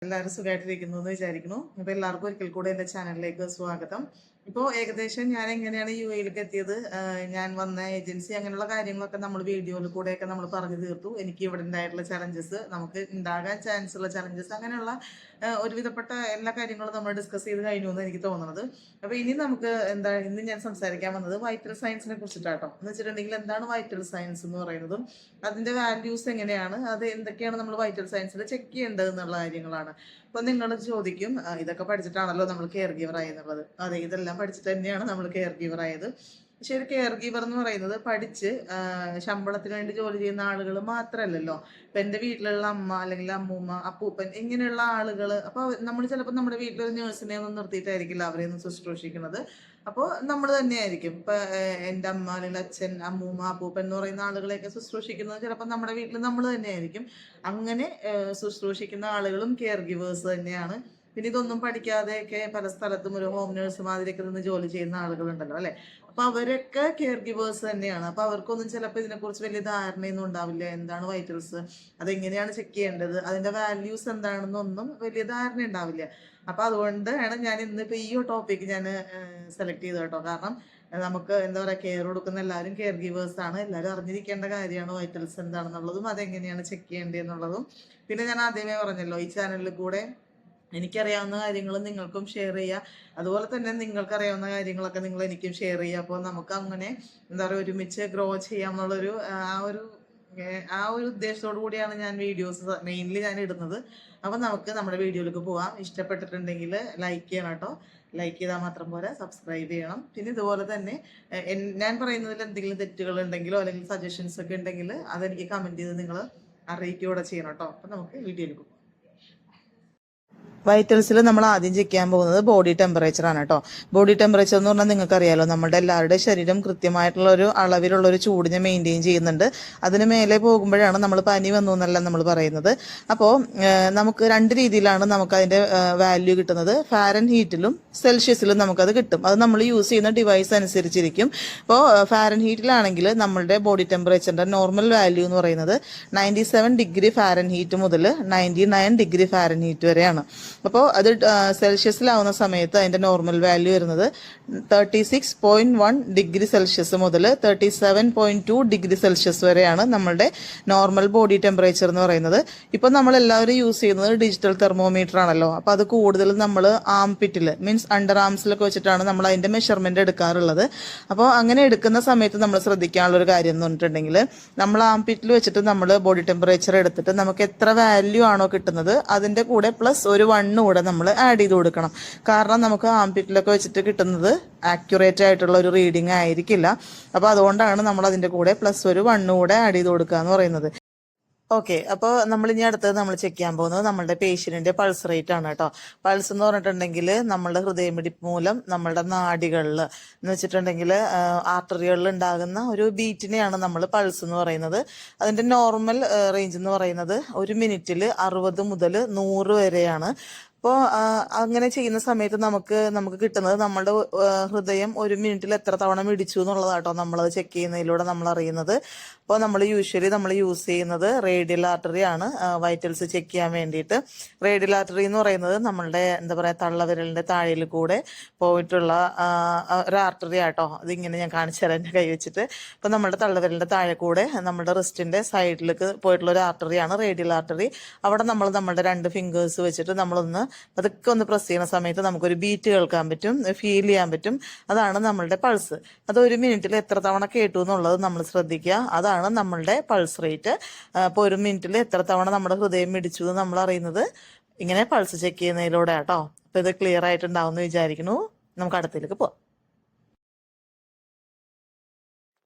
എല്ലാവരും സുഖമായിട്ടിരിക്കുന്നു എന്ന് വിചാരിക്കുന്നു. അപ്പോൾ എല്ലാവർക്കും ഒരിക്കൽ കൂടെ എൻ്റെ ചാനലിലേക്ക് സ്വാഗതം. ഇപ്പോൾ ഏകദേശം ഞാൻ എങ്ങനെയാണ് യു എയിലേക്ക് എത്തിയത്, ഞാൻ വന്ന ഏജൻസി, അങ്ങനെയുള്ള കാര്യങ്ങളൊക്കെ നമ്മൾ വീഡിയോയിൽ കൂടെയൊക്കെ നമ്മൾ പറഞ്ഞു തീർത്തു. എനിക്ക് ഇവിടെ ഉണ്ടായിട്ടുള്ള ചലഞ്ചസ്, നമുക്ക് ഉണ്ടാകാൻ ചാൻസ് ഉള്ള ചലഞ്ചസ്, അങ്ങനെയുള്ള ഒരുവിധപ്പെട്ട എല്ലാ കാര്യങ്ങളും നമ്മൾ ഡിസ്കസ് ചെയ്ത് കഴിഞ്ഞു എന്ന് എനിക്ക് തോന്നുന്നത്. അപ്പോൾ ഇനി നമുക്ക് ഇന്ന് ഞാൻ സംസാരിക്കാൻ വന്നത് വൈറ്റൽ സയൻസിനെ കുറിച്ചിട്ടാട്ടോ. എന്ന് വെച്ചിട്ടുണ്ടെങ്കിൽ എന്താണ് വൈറ്റൽ സയൻസ് എന്ന് പറയുന്നതും അതിൻ്റെ വാല്യൂസ് എങ്ങനെയാണ്, അത് എന്തൊക്കെയാണ് നമ്മൾ വൈറ്റൽ സയൻസിൽ ചെക്ക് ചെയ്യേണ്ടത് എന്നുള്ള കാര്യങ്ങളാണ്. അപ്പൊ നിങ്ങൾ ചോദിക്കും, ഇതൊക്കെ പഠിച്ചിട്ടാണല്ലോ നമ്മൾ കെയർ ഗീവർ ആയെന്നുള്ളത്. അതെ, ഇതെല്ലാം പഠിച്ചിട്ട് തന്നെയാണ് നമ്മൾ കെയർ ഗീവർ ആയത്. പക്ഷെ ഒരു കെയർ ഗീവർ എന്ന് പറയുന്നത് പഠിച്ച് ശമ്പളത്തിന് വേണ്ടി ജോലി ചെയ്യുന്ന ആളുകൾ മാത്രമല്ലല്ലോ. ഇപ്പൊ എൻ്റെ വീട്ടിലുള്ള അമ്മ അല്ലെങ്കിൽ അമ്മൂമ്മ, അപ്പൂപ്പൻ, ഇങ്ങനെയുള്ള ആളുകൾ, അപ്പോൾ നമ്മൾ ചിലപ്പോൾ നമ്മുടെ വീട്ടിലൊരു നേഴ്സിനെ ഒന്നും നിർത്തിയിട്ടായിരിക്കില്ല അവരെ ഒന്ന് ശുശ്രൂഷിക്കുന്നത്. അപ്പോൾ നമ്മൾ തന്നെയായിരിക്കും ഇപ്പൊ എൻ്റെ അമ്മ അല്ലെങ്കിൽ അച്ഛൻ, അമ്മൂമ്മ, അപ്പൂപ്പൻ എന്ന് പറയുന്ന ആളുകളെയൊക്കെ ശുശ്രൂഷിക്കുന്നത് ചിലപ്പോൾ നമ്മുടെ വീട്ടിൽ നമ്മൾ തന്നെയായിരിക്കും. അങ്ങനെ ശുശ്രൂഷിക്കുന്ന ആളുകളും കെയർ ഗിവേഴ്സ് തന്നെയാണ്. പിന്നെ ഇതൊന്നും പഠിക്കാതെയൊക്കെ പല സ്ഥലത്തും ഒരു ഹോം നേഴ്സ് മാതിരിയൊക്കെ നിന്ന് ജോലി ചെയ്യുന്ന ആളുകളുണ്ടല്ലോ അല്ലെ. അപ്പൊ അവരൊക്കെ കെയർ ഗിവേഴ്സ് തന്നെയാണ്. അപ്പൊ അവർക്കൊന്നും ചിലപ്പോൾ ഇതിനെക്കുറിച്ച് വലിയ ധാരണയൊന്നും ഉണ്ടാവില്ല. എന്താണ് വൈറ്റൽസ്, അതെങ്ങനെയാണ് ചെക്ക് ചെയ്യേണ്ടത്, അതിന്റെ വാല്യൂസ് എന്താണെന്നൊന്നും വലിയ ധാരണ ഉണ്ടാവില്ല. അപ്പൊ അതുകൊണ്ടാണ് ഞാൻ ഇന്നിപ്പോ ഈ ടോപ്പിക്ക് ഞാൻ സെലക്ട് ചെയ്തത് കേട്ടോ. കാരണം നമുക്ക് എന്താ പറയാ, കെയർ കൊടുക്കുന്ന എല്ലാവരും കെയർ ഗിവേഴ്സ് ആണ്. എല്ലാവരും അറിഞ്ഞിരിക്കേണ്ട കാര്യമാണ് വൈറ്റൽസ് എന്താണെന്നുള്ളതും അതെങ്ങനെയാണ് ചെക്ക് ചെയ്യേണ്ടതെന്നുള്ളതും. പിന്നെ ഞാൻ ആദ്യമേ പറഞ്ഞല്ലോ, ഈ ചാനലിൽ കൂടെ എനിക്കറിയാവുന്ന കാര്യങ്ങൾ നിങ്ങൾക്കും ഷെയർ ചെയ്യുക, അതുപോലെ തന്നെ നിങ്ങൾക്കറിയാവുന്ന കാര്യങ്ങളൊക്കെ നിങ്ങൾ എനിക്കും ഷെയർ ചെയ്യുക. അപ്പോൾ നമുക്ക് അങ്ങനെ എന്താ പറയുക, ഒരുമിച്ച് ഗ്രോ ചെയ്യാമെന്നുള്ളൊരു ആ ഒരു ഉദ്ദേശത്തോടു കൂടിയാണ് ഞാൻ വീഡിയോസ് മെയിൻലി ഞാൻ ഇടുന്നത്. അപ്പം നമുക്ക് നമ്മുടെ വീഡിയോയിലേക്ക് പോവാം. ഇഷ്ടപ്പെട്ടിട്ടുണ്ടെങ്കിൽ ലൈക്ക് ചെയ്യണം കേട്ടോ. ലൈക്ക് ചെയ്താൽ മാത്രം പോരാ, സബ്സ്ക്രൈബ് ചെയ്യണം. പിന്നെ ഇതുപോലെ തന്നെ ഞാൻ പറയുന്നതിൽ എന്തെങ്കിലും തെറ്റുകൾ ഉണ്ടെങ്കിലോ അല്ലെങ്കിൽ സജഷൻസ് ഒക്കെ ഉണ്ടെങ്കിൽ അതെനിക്ക് കമൻറ്റ് ചെയ്ത് നിങ്ങൾ അറിയിക്കുകയോടെ ചെയ്യണം കേട്ടോ. അപ്പം നമുക്ക് വീഡിയോയിലേക്ക് പോകാം. വൈറ്റൽസിൽ നമ്മൾ ആദ്യം ചെക്ക് ചെയ്യാൻ പോകുന്നത് ബോഡി ടെമ്പറേച്ചർ ആണ് കേട്ടോ. ബോഡി ടെമ്പറേച്ചർ എന്ന് പറഞ്ഞാൽ നിങ്ങൾക്ക് അറിയാലോ, നമ്മുടെ എല്ലാവരുടെ ശരീരം കൃത്യമായിട്ടുള്ള ഒരു അളവിലുള്ള ഒരു ചൂടിനെ മെയിൻറ്റെയിൻ ചെയ്യുന്നുണ്ട്. അതിന് മേലെ പോകുമ്പോഴാണ് നമ്മൾ പനി വന്നു എന്നല്ല നമ്മൾ പറയുന്നത്. അപ്പോൾ നമുക്ക് രണ്ട് രീതിയിലാണ് നമുക്ക് അതിന്റെ വാല്യൂ കിട്ടുന്നത്. ഫാരൻ ഹീറ്റിലും സെൽഷ്യസിലും നമുക്കത് കിട്ടും. അത് നമ്മൾ യൂസ് ചെയ്യുന്ന ഡിവൈസ് അനുസരിച്ചിരിക്കും. അപ്പോൾ ഫാരൻ ഹീറ്റിലാണെങ്കിൽ നമ്മളുടെ ബോഡി ടെമ്പറേച്ചറിന്റെ നോർമൽ വാല്യൂ എന്ന് പറയുന്നത് 97 ഡിഗ്രി ഫാരൻ ഹീറ്റ് മുതൽ 99 ഡിഗ്രി ഫാരൻ ഹീറ്റ് വരെയാണ്. അപ്പോൾ അത് സെൽഷ്യസിലാവുന്ന സമയത്ത് അതിന്റെ നോർമൽ വാല്യൂ വരുന്നത് 36.1 ഡിഗ്രി സെൽഷ്യസ് മുതൽ 37.2 ഡിഗ്രി സെൽഷ്യസ് വരെയാണ് നമ്മളുടെ നോർമൽ ബോഡി ടെമ്പറേച്ചർ എന്ന് പറയുന്നത്. ഇപ്പൊ നമ്മൾ എല്ലാവരും യൂസ് ചെയ്യുന്നത് ഡിജിറ്റൽ തെർമോമീറ്റർ ആണല്ലോ. അപ്പൊ അത് കൂടുതലും നമ്മൾ ആംപിറ്റിൽ മീൻസ് അണ്ടർ ആംസിലൊക്കെ വെച്ചിട്ടാണ് നമ്മൾ അതിന്റെ മെഷർമെന്റ് എടുക്കാറുള്ളത്. അപ്പോൾ അങ്ങനെ എടുക്കുന്ന സമയത്ത് നമ്മൾ ശ്രദ്ധിക്കാനുള്ള ഒരു കാര്യം എന്ന് പറഞ്ഞിട്ടുണ്ടെങ്കിൽ, നമ്മൾ ആംപിറ്റിൽ വെച്ചിട്ട് നമ്മൾ ബോഡി ടെമ്പറേച്ചർ എടുത്തിട്ട് നമുക്ക് എത്ര വാല്യൂ ആണോ കിട്ടുന്നത് അതിന്റെ കൂടെ പ്ലസ് ഒരു 1 കൂടെ നമ്മൾ ആഡ് ചെയ്ത് കൊടുക്കണം. കാരണം നമുക്ക് ആംപിറ്റിലൊക്കെ വെച്ചിട്ട് കിട്ടുന്നത് ആക്യുറേറ്റ് ആയിട്ടുള്ള ഒരു റീഡിംഗ് ആയിരിക്കില്ല. അപ്പൊ അതുകൊണ്ടാണ് നമ്മൾ അതിന്റെ കൂടെ പ്ലസ് ഒരു 1 കൂടെ ആഡ് ചെയ്ത് കൊടുക്കുക എന്ന് പറയുന്നത്. ഓക്കെ, അപ്പോൾ നമ്മൾ ഇനി അടുത്തത് നമ്മൾ ചെക്ക് ചെയ്യാൻ പോകുന്നത് നമ്മളുടെ പേഷ്യന്റിന്റെ പൾസ് റേറ്റ് ആണ് കേട്ടോ. പൾസ് എന്ന് പറഞ്ഞിട്ടുണ്ടെങ്കിൽ നമ്മളുടെ ഹൃദയമിടിപ്പ് മൂലം നമ്മളുടെ നാഡികളിൽ എന്ന് വെച്ചിട്ടുണ്ടെങ്കിൽ ആർട്ടറികളിൽ ഉണ്ടാകുന്ന ഒരു ബീറ്റിനെയാണ് നമ്മൾ പൾസ് എന്ന് പറയുന്നത്. അതിന്റെ നോർമൽ റേഞ്ച് എന്ന് പറയുന്നത് ഒരു മിനിറ്റിൽ 60 മുതൽ 100 വരെയാണ്. അപ്പോൾ അങ്ങനെ ചെയ്യുന്ന സമയത്ത് നമുക്ക് കിട്ടുന്നത് നമ്മളുടെ ഹൃദയം ഒരു മിനിറ്റിൽ എത്ര തവണ മിടിച്ചു എന്നുള്ളതാട്ടോ നമ്മളത് ചെക്ക് ചെയ്യുന്നതിലൂടെ നമ്മൾ അറിയുന്നത്. അപ്പോൾ നമ്മൾ യൂസ് ചെയ്യുന്നത് റേഡിയൽ ആർട്ടറി ആണ് വൈറ്റൽസ് ചെക്ക് ചെയ്യാൻ വേണ്ടിയിട്ട്. റേഡിയൽ ആർട്ടറി എന്ന് പറയുന്നത് നമ്മളുടെ എന്താ പറയുക, തള്ളവിരലിന്റെ താഴെയിൽ കൂടെ പോയിട്ടുള്ള ഒരു ആർട്ടറി ആട്ടോ. അതിങ്ങനെ ഞാൻ കാണിച്ചു തരാം എൻ്റെ കൈ വെച്ചിട്ട്. അപ്പോൾ നമ്മുടെ തള്ളവിരലിന്റെ താഴെ കൂടെ നമ്മുടെ റിസ്റ്റിന്റെ സൈഡിലേക്ക് പോയിട്ടുള്ള ഒരു ആർട്ടറിയാണ് റേഡിയൽ ആർട്ടറി. അവിടെ നമ്മളുടെ 2 ഫിംഗേഴ്സ് വെച്ചിട്ട് നമ്മളൊന്ന് അതൊക്കെ ഒന്ന് പ്രസ് ചെയ്യുന്ന സമയത്ത് നമുക്കൊരു ബീറ്റ് കേൾക്കാൻ പറ്റും, ഫീൽ ചെയ്യാൻ പറ്റും. അതാണ് നമ്മളുടെ പൾസ്. അത് ഒരു മിനിറ്റിൽ എത്ര തവണ കേട്ടു എന്നുള്ളത് നമ്മൾ ശ്രദ്ധിക്കുക. അതാണ് നമ്മളുടെ പൾസ് റേറ്റ്. അപ്പോൾ ഒരു മിനിറ്റിൽ എത്ര തവണ നമ്മുടെ ഹൃദയം മിടിച്ചു എന്ന് നമ്മൾ അറിയുന്നത് ഇങ്ങനെ പൾസ് ചെക്ക് ചെയ്യുന്നതിലൂടെ കേട്ടോ. അപ്പൊ ഇത് ക്ലിയർ ആയിട്ടുണ്ടാവും എന്ന് വിചാരിക്കുന്നു. നമുക്ക് അടുത്തതിലേക്ക് പോവാം.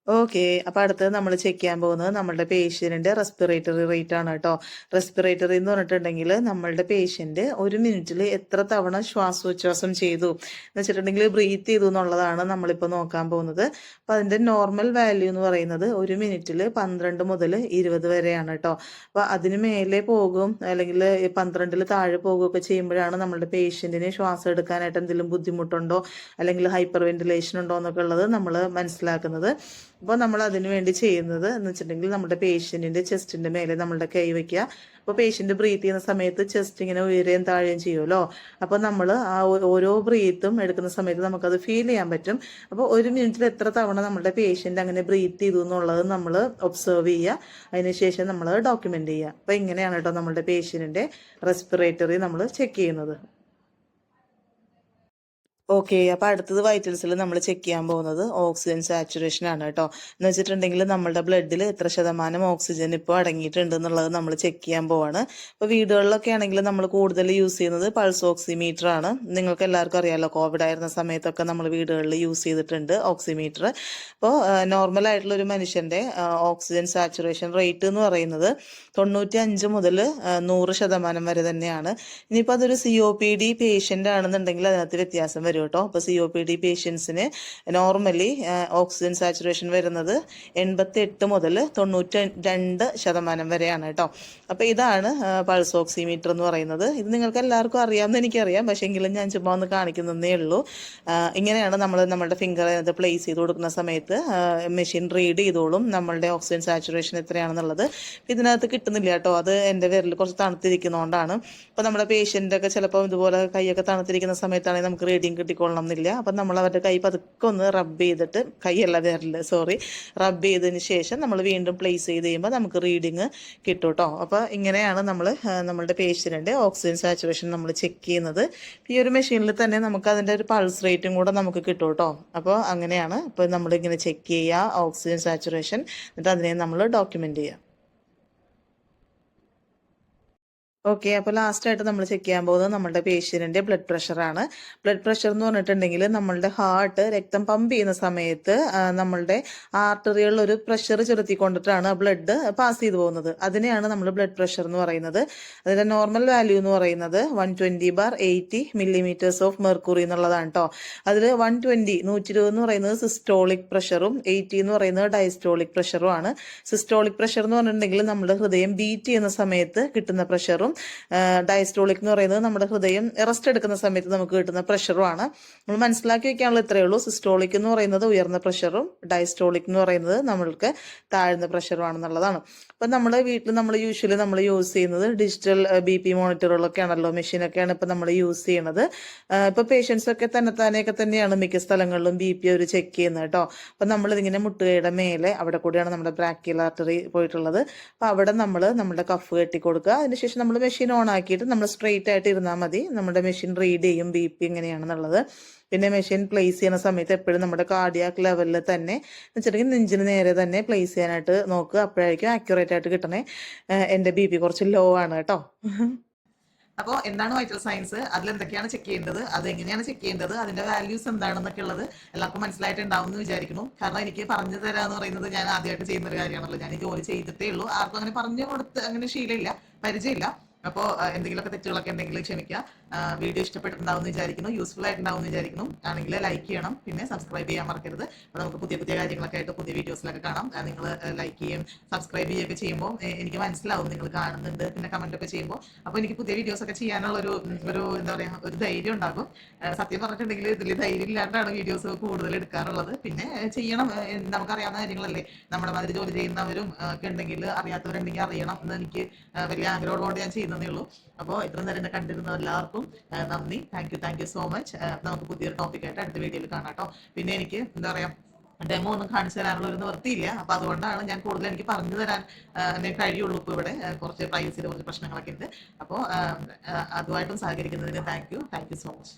ഓക്കെ, അപ്പൊ അടുത്തത് നമ്മൾ ചെക്ക് ചെയ്യാൻ പോകുന്നത് നമ്മളുടെ പേഷ്യന്റിന്റെ റെസ്പിറേറ്ററി റേറ്റ് ആണ് കേട്ടോ. റെസ്പിറേറ്ററി എന്ന് പറഞ്ഞിട്ടുണ്ടെങ്കിൽ നമ്മളുടെ പേഷ്യന്റ് ഒരു മിനിറ്റിൽ എത്ര തവണ ശ്വാസോച്ഛ്വാസം ചെയ്തു എന്ന് വെച്ചിട്ടുണ്ടെങ്കിൽ ബ്രീത്ത് ചെയ്തു എന്നുള്ളതാണ് നമ്മളിപ്പോൾ നോക്കാൻ പോകുന്നത്. അപ്പൊ അതിന്റെ നോർമൽ വാല്യൂ എന്ന് പറയുന്നത് ഒരു മിനിറ്റിൽ 12 മുതൽ 20 വരെയാണ് കേട്ടോ. അപ്പൊ അതിന് മേലെ പോകും അല്ലെങ്കിൽ 12 താഴെ പോകുകയൊക്കെ ചെയ്യുമ്പോഴാണ് നമ്മളുടെ പേഷ്യന്റിന് ശ്വാസം എടുക്കാനായിട്ട് എന്തെങ്കിലും ബുദ്ധിമുട്ടുണ്ടോ അല്ലെങ്കിൽ ഹൈപ്പർ വെന്റിലേഷൻ ഉണ്ടോ എന്നൊക്കെ ഉള്ളത് നമ്മൾ മനസ്സിലാക്കുന്നത്. അപ്പോൾ നമ്മൾ അതിന് വേണ്ടി ചെയ്യുന്നത് എന്ന് വെച്ചിട്ടുണ്ടെങ്കിൽ നമ്മുടെ പേഷ്യൻറ്റിൻ്റെ ചെസ്റ്റിൻ്റെ മേലെ നമ്മളുടെ കൈ വയ്ക്കുക. അപ്പോൾ പേഷ്യൻ്റ് ബ്രീത്ത് ചെയ്യുന്ന സമയത്ത് ചെസ്റ്റ് ഇങ്ങനെ ഉയരുകയും താഴുകയും ചെയ്യുമല്ലോ. അപ്പോൾ നമ്മൾ ആ ഓരോ ബ്രീത്തും എടുക്കുന്ന സമയത്ത് നമുക്കത് ഫീൽ ചെയ്യാൻ പറ്റും. അപ്പോൾ ഒരു മിനിറ്റിൽ എത്ര തവണ നമ്മുടെ പേഷ്യൻ്റ് അങ്ങനെ ബ്രീത്ത് ചെയ്തു എന്നുള്ളത് നമ്മൾ ഒബ്സർവ് ചെയ്യുക. അതിനുശേഷം നമ്മൾ ഡോക്യുമെൻ്റ് ചെയ്യുക. അപ്പോൾ ഇങ്ങനെയാണ് കേട്ടോ നമ്മുടെ പേഷ്യൻറ്റിൻ്റെ റെസ്പിറേറ്ററി നമ്മൾ ചെക്ക് ചെയ്യുന്നത്. ഓക്കെ, അപ്പോൾ അടുത്തത് വൈറ്റൽസിൽ നമ്മൾ ചെക്ക് ചെയ്യാൻ പോകുന്നത് ഓക്സിജൻ സാച്ചുറേഷൻ ആണ് കേട്ടോ. എന്ന് വെച്ചിട്ടുണ്ടെങ്കിൽ നമ്മുടെ ബ്ലഡിൽ എത്ര ശതമാനം ഓക്സിജൻ ഇപ്പോൾ അടങ്ങിയിട്ടുണ്ട് എന്നുള്ളത് നമ്മൾ ചെക്ക് ചെയ്യാൻ പോവാണ്. അപ്പോൾ വീടുകളിലൊക്കെ ആണെങ്കിൽ നമ്മൾ കൂടുതൽ യൂസ് ചെയ്യുന്നത് പൾസ് ഓക്സിമീറ്റർ ആണ്. നിങ്ങൾക്ക് എല്ലാവർക്കും അറിയാമല്ലോ, കോവിഡ് ആയിരുന്ന സമയത്തൊക്കെ നമ്മൾ വീടുകളിൽ യൂസ് ചെയ്തിട്ടുണ്ട് ഓക്സിമീറ്റർ. അപ്പോൾ നോർമൽ ആയിട്ടുള്ള ഒരു മനുഷ്യൻ്റെ ഓക്സിജൻ സാച്ചുറേഷൻ റേറ്റ് എന്ന് പറയുന്നത് 95 മുതൽ 100% വരെ തന്നെയാണ്. ഇനിയിപ്പോൾ അതൊരു COPD പേഷ്യൻ്റ് ആണെന്നുണ്ടെങ്കിൽ അതിനകത്ത് വ്യത്യാസം വരും കേട്ടോ. അപ്പോൾ COPD പേഷ്യൻസിന് നോർമലി ഓക്സിജൻ സാച്ചുറേഷൻ വരുന്നത് 88 മുതൽ 92% വരെയാണ് കേട്ടോ. അപ്പോൾ ഇതാണ് പൾസ് ഓക്സിമീറ്റർ എന്ന് പറയുന്നത്. ഇത് നിങ്ങൾക്ക് എല്ലാവർക്കും അറിയാമെന്ന് എനിക്കറിയാം, പക്ഷേ എങ്കിലും ഞാൻ ചുമ്മാ ഒന്ന് കാണിക്കുന്നതേ ഉള്ളൂ. ഇങ്ങനെയാണ് നമ്മൾ നമ്മുടെ ഫിംഗർ അതിനകത്ത് പ്ലേസ് ചെയ്ത് കൊടുക്കുന്ന സമയത്ത് മെഷീൻ റീഡ് ചെയ്തോളും നമ്മളുടെ ഓക്സിജൻ സാച്ചുറേഷൻ എത്രയാണെന്നുള്ളത്. ഇതിനകത്ത് കിട്ടുന്നില്ല കേട്ടോ, അത് എൻ്റെ വിരൽ കുറച്ച് തണുത്തിരിക്കുന്നതുകൊണ്ടാണ്. അപ്പോൾ നമ്മുടെ പേഷ്യൻ്റൊക്കെ ചിലപ്പോൾ ഇതുപോലെ കൈയൊക്കെ തണുത്തിരിക്കുന്ന സമയത്താണെങ്കിൽ നമുക്ക് റീഡിങ് കിട്ടിക്കൊള്ളണം എന്നില്ല. അപ്പം നമ്മൾ അവരുടെ കൈ പതുക്കെ ഒന്ന് റബ്ബ് ചെയ്തിട്ട്, കൈയല്ല വിരൽ റബ്ബ് ചെയ്തതിന് ശേഷം നമ്മൾ വീണ്ടും പ്ലേസ് ചെയ്ത് കഴിയുമ്പോൾ നമുക്ക് റീഡിങ് കിട്ടും കേട്ടോ. അപ്പോൾ ഇങ്ങനെയാണ് നമ്മൾ നമ്മളുടെ പേഷ്യൻറ്റിൻ്റെ ഓക്സിജൻ സാച്ചുറേഷൻ നമ്മൾ ചെക്ക് ചെയ്യുന്നത്. ഈ ഒരു മെഷീനിൽ തന്നെ നമുക്ക് അതിൻ്റെ ഒരു പൾസ് റേറ്റും കൂടെ നമുക്ക് കിട്ടും കേട്ടോ. അപ്പോൾ അങ്ങനെയാണ് ഇപ്പോൾ നമ്മളിങ്ങനെ ചെക്ക് ചെയ്യുക ഓക്സിജൻ സാച്ചുറേഷൻ, എന്നിട്ട് അതിനെ നമ്മൾ ഡോക്യുമെൻ്റ് ചെയ്യുക. ഓക്കെ, അപ്പോൾ ലാസ്റ്റായിട്ട് നമ്മൾ ചെക്ക് ചെയ്യാൻ പോകുന്നത് നമ്മുടെ പേഷ്യൻറ്റിൻ്റെ ബ്ലഡ് പ്രഷറാണ്. ബ്ലഡ് പ്രഷർ എന്ന് പറഞ്ഞിട്ടുണ്ടെങ്കിൽ നമ്മളുടെ ഹാർട്ട് രക്തം പമ്പ് ചെയ്യുന്ന സമയത്ത് നമ്മളുടെ ആർട്ടറികളിൽ ഒരു പ്രഷർ ചെലുത്തിക്കൊണ്ടിട്ടാണ് ബ്ലഡ് പാസ് ചെയ്തു പോകുന്നത്. അതിനെയാണ് നമ്മൾ ബ്ലഡ് പ്രഷർ എന്ന് പറയുന്നത്. അതിൻ്റെ നോർമൽ വാല്യൂ എന്ന് പറയുന്നത് 120/80 millimeters ഓഫ് മെർക്കുറി എന്നുള്ളതാണ് കേട്ടോ. അതിൽ 120 എന്ന് പറയുന്നത് സിസ്റ്റോളിക് പ്രഷറും 80 എന്ന് പറയുന്നത് ഡയസ്റ്റോളിക് പ്രഷറും ആണ്. സിസ്റ്റോളിക് പ്രഷർ എന്ന് പറഞ്ഞിട്ടുണ്ടെങ്കിൽ നമ്മുടെ ഹൃദയം ബീറ്റ് ചെയ്യുന്ന സമയത്ത് കിട്ടുന്ന പ്രഷറും, ഡയസ്റ്റോളിക് എന്ന് പറയുന്നത് നമ്മുടെ ഹൃദയം റെസ്റ്റ് എടുക്കുന്ന സമയത്ത് നമുക്ക് കിട്ടുന്ന പ്രഷറുമാണ്. നമ്മൾ മനസ്സിലാക്കി വെക്കാനുള്ള ഇത്രയേ ഉള്ളൂ. സിസ്റ്റോളിക് എന്ന് പറയുന്നത് ഉയർന്ന പ്രഷറും ഡയസ്റ്റോളിക് എന്ന് പറയുന്നത് നമ്മൾക്ക് താഴ്ന്ന പ്രഷറുമാണെന്നുള്ളതാണ്. അപ്പം നമ്മുടെ വീട്ടിൽ നമ്മൾ യൂഷ്വലി നമ്മൾ യൂസ് ചെയ്യുന്നത് ഡിജിറ്റൽ BP മോണിറ്ററുകളൊക്കെ ആണല്ലോ, മെഷീനൊക്കെയാണ് ഇപ്പം നമ്മൾ യൂസ് ചെയ്യുന്നത്. ഇപ്പോൾ പേഷ്യൻസൊക്കെ തന്നെത്താനെയൊക്കെ തന്നെയാണ് മിക്ക സ്ഥലങ്ങളിലും BP അവർ ചെക്ക് ചെയ്യുന്നത് കേട്ടോ. അപ്പം നമ്മളിതിങ്ങനെ മുട്ടുകയുടെ മേലെ അവിടെ കൂടിയാണ് നമ്മുടെ ബ്രാക്കിയൽ ആർട്ടറി പോയിട്ടുള്ളത്. അപ്പോൾ അവിടെ നമ്മൾ നമ്മുടെ കഫ് കെട്ടി കൊടുക്കുക. അതിനുശേഷം നമ്മൾ മെഷീൻ ഓൺ ആക്കിയിട്ട് നമ്മൾ സ്ട്രെയിറ്റ് ആയിട്ട് ഇരുന്നാൽ മതി. നമ്മുടെ മെഷീൻ റീഡ് ചെയ്യും BP എങ്ങനെയാണെന്നുള്ളത്. പിന്നെ മെഷീൻ പ്ലേസ് ചെയ്യുന്ന സമയത്ത് എപ്പോഴും നമ്മുടെ കാർഡിയാക് ലെവലിൽ തന്നെ എന്ന് വെച്ചിട്ടുണ്ടെങ്കിൽ നെഞ്ചിന് നേരെ തന്നെ പ്ലേസ് ചെയ്യാനായിട്ട് നോക്കുക. അപ്പോഴായിരിക്കും ആക്യുറേറ്റ് ആയിട്ട് കിട്ടണേ. എൻ്റെ BP കുറച്ച് ലോ ആണ് കേട്ടോ. അപ്പോൾ എന്താണ് വൈറ്റൽ സയൻസ്, അതിലെന്തൊക്കെയാണ് ചെക്ക് ചെയ്യേണ്ടത്, അതെങ്ങനെയാണ് ചെക്ക് ചെയ്യേണ്ടത്, അതിന്റെ വാല്യൂസ് എന്താണെന്നൊക്കെ ഉള്ളത് എല്ലാവർക്കും മനസ്സിലായിട്ടുണ്ടാവും എന്ന് വിചാരിക്കുന്നു. കാരണം എനിക്ക് പറഞ്ഞു തരാന്ന് പറയുന്നത് ഞാൻ ആദ്യമായിട്ട് ചെയ്യുന്ന ഒരു കാര്യമാണല്ലോ. ഞാൻ ഈ ജോലി ചെയ്തിട്ടേ ഉള്ളൂ. ആർക്കും അങ്ങനെ പറഞ്ഞു കൊടുത്ത് അങ്ങനെ ശീലമില്ല, പരിചയമില്ല. അപ്പോൾ എന്തെങ്കിലുമൊക്കെ തെറ്റുകളൊക്കെ ഉണ്ടെങ്കിൽ ക്ഷമിക്കുക. വീഡിയോ ഇഷ്ടപ്പെട്ടിട്ടുണ്ടാവും എന്ന് വിചാരിക്കുന്നു, യൂസ്ഫുൾ ആയിട്ടുണ്ടാവും എന്ന് വിചാരിക്കുന്നു. ആണെങ്കിൽ ലൈക്ക് ചെയ്യണം, പിന്നെ സബ്സ്ക്രൈബ് ചെയ്യാൻ മറക്കരുത്. അപ്പോൾ നമുക്ക് പുതിയ പുതിയ കാര്യങ്ങളൊക്കെ ആയിട്ട് പുതിയ വീഡിയോസിലൊക്കെ കാണാം. നിങ്ങൾ ലൈക്ക് ചെയ്യും, സബ്സ്ക്രൈബ് ചെയ്യുകയൊക്കെ ചെയ്യുമ്പോൾ എനിക്ക് മനസ്സിലാവും നിങ്ങൾ കാണുന്നുണ്ട്, പിന്നെ കമന്റ് ഒക്കെ ചെയ്യുമ്പോൾ. അപ്പോൾ എനിക്ക് പുതിയ വീഡിയോസ് ഒക്കെ ചെയ്യാനുള്ള ഒരു എന്താ പറയുക, ഒരു ധൈര്യം ഉണ്ടാകും. സത്യം പറഞ്ഞിട്ടുണ്ടെങ്കിൽ ഇതിൽ ധൈര്യം ഇല്ലാണ്ടാണ് വീഡിയോസ് കൂടുതൽ എടുക്കാറുള്ളത്. പിന്നെ ചെയ്യണം, നമുക്കറിയാവുന്ന കാര്യങ്ങളല്ലേ. നമ്മുടെ മാതിരി ജോലി ചെയ്യുന്നവരും ഒക്കെ ഉണ്ടെങ്കിൽ, അറിയാത്തവരുണ്ടെങ്കിൽ അറിയണം എന്ന് എനിക്ക് വലിയ ആഗ്രഹമുള്ളതുകൊണ്ട് ഞാൻ ചെയ്യുന്നതേ ഉള്ളൂ. അപ്പോൾ ഇത്ര നേരം എന്നെ കണ്ടിരുന്ന എല്ലാവർക്കും നന്ദി. Thank you so much. നമുക്ക് പുതിയൊരു ടോപ്പിക്കായിട്ട് അടുത്ത വീഡിയോയിൽ കാണാം കേട്ടോ. പിന്നെ എനിക്ക് എന്താ പറയാ, ഡെമോ ഒന്നും കാണിച്ചു തരാനുള്ള ഒരു നിവൃത്തിയില്ല. അപ്പോൾ അതുകൊണ്ടാണ് ഞാൻ കൂടുതൽ എനിക്ക് പറഞ്ഞു തരാൻ കഴിയുള്ളൂ. ഇപ്പോൾ ഇവിടെ കുറച്ച് പ്രൈവസിയുടെ കുറച്ച് പ്രശ്നങ്ങളൊക്കെ ഉണ്ട്. അപ്പോൾ അതുമായിട്ടും സഹകരിക്കുന്നതിന് താങ്ക് യു സോ മച്ച്.